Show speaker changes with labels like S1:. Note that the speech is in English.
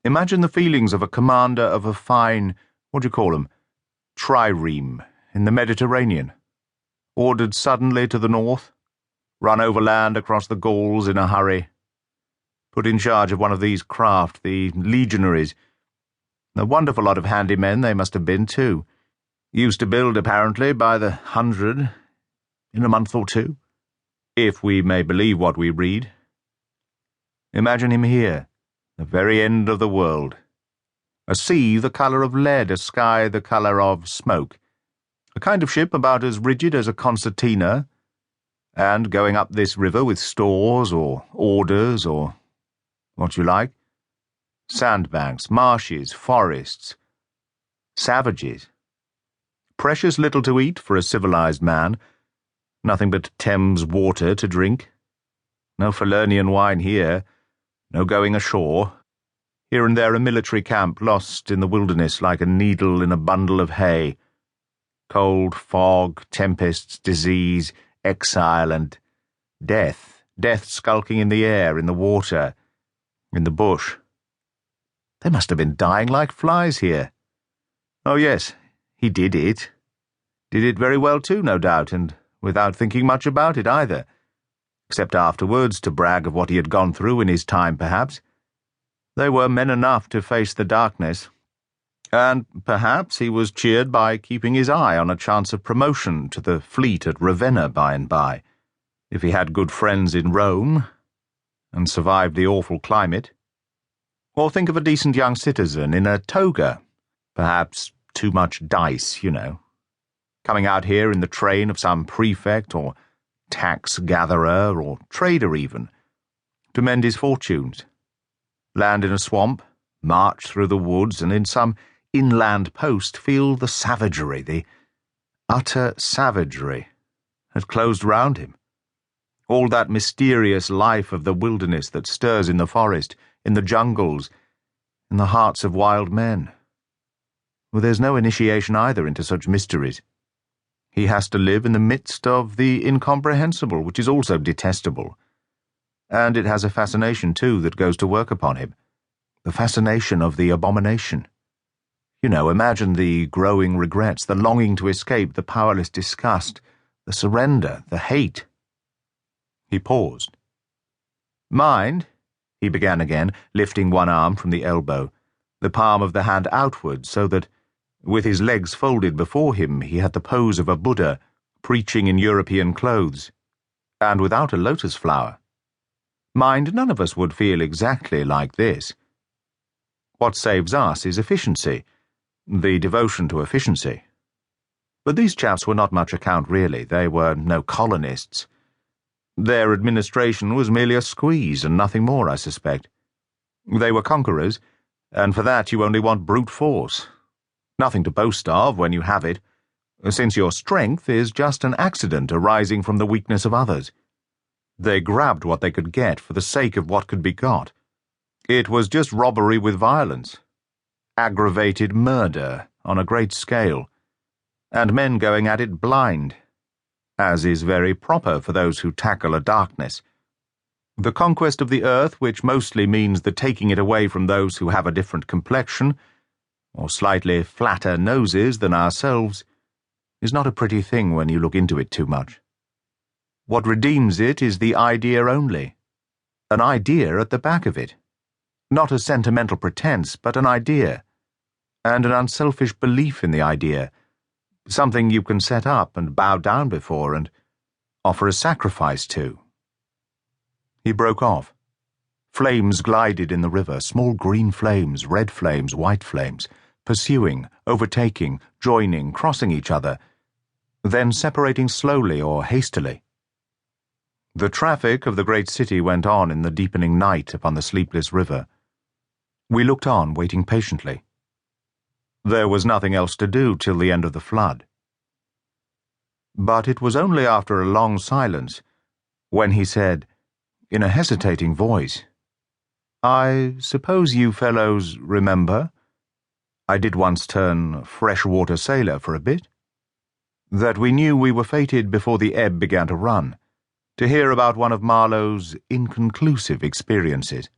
S1: Imagine the feelings of a commander of a fine, trireme in the Mediterranean, ordered suddenly to the north, run overland across the Gauls in a hurry, put in charge of one of these craft, the legionaries. A wonderful lot of handy men they must have been, too. Used to build, apparently, by the 100 in a month or two, if we may believe what we read. Imagine him here, the very end of the world. A sea the colour of lead, a sky the colour of smoke, a kind of ship about as rigid as a concertina, and going up this river with stores or orders or what you like. Sandbanks, marshes, forests, savages. Precious little to eat for a civilized man, nothing but Thames water to drink. No Falernian wine here, no going ashore. Here and there a military camp lost in the wilderness like a needle in a bundle of hay. Cold, fog, tempests, disease, exile, and death. Death skulking in the air, in the water, in the bush. They must have been dying like flies here. Oh yes, he did it. Did it very well too, no doubt, and without thinking much about it either, except afterwards to brag of what he had gone through in his time, perhaps. They were men enough to face the darkness, and perhaps he was cheered by keeping his eye on a chance of promotion to the fleet at Ravenna by and by, if he had good friends in Rome, and survived the awful climate. Or think of a decent young citizen in a toga, perhaps too much dice, coming out here in the train of some prefect or tax-gatherer or trader even, to mend his fortunes. Land in a swamp, march through the woods, and in some inland post feel the savagery, the utter savagery, had closed round him. All that mysterious life of the wilderness that stirs in the forest, in the jungles, in the hearts of wild men. Well, there's no initiation either into such mysteries. He has to live in the midst of the incomprehensible, which is also detestable. And it has a fascination, too, that goes to work upon him. The fascination of the abomination. Imagine the growing regrets, the longing to escape, the powerless disgust, the surrender, the hate. He paused. Mind, he began again, lifting one arm from the elbow, the palm of the hand outward, so that, with his legs folded before him, he had the pose of a Buddha, preaching in European clothes, and without a lotus flower. Mind, none of us would feel exactly like this. What saves us is efficiency, the devotion to efficiency. But these chaps were not much account, really. They were no colonists. Their administration was merely a squeeze and nothing more, I suspect. They were conquerors, and for that you only want brute force. Nothing to boast of when you have it, since your strength is just an accident arising from the weakness of others. They grabbed what they could get for the sake of what could be got. It was just robbery with violence, aggravated murder on a great scale, and men going at it blind, as is very proper for those who tackle a darkness. The conquest of the earth, which mostly means the taking it away from those who have a different complexion, or slightly flatter noses than ourselves, is not a pretty thing when you look into it too much. What redeems it is the idea only, an idea at the back of it. Not a sentimental pretense, but an idea, and an unselfish belief in the idea, something you can set up and bow down before and offer a sacrifice to. He broke off. Flames glided in the river, small green flames, red flames, white flames, pursuing, overtaking, joining, crossing each other, then separating slowly or hastily. The traffic of the great city went on in the deepening night upon the sleepless river. We looked on, waiting patiently. There was nothing else to do till the end of the flood. But it was only after a long silence, when he said, in a hesitating voice, "I suppose you fellows remember? I did once turn freshwater sailor for a bit. That we knew we were fated before the ebb began to run, to hear about one of Marlow's inconclusive experiences."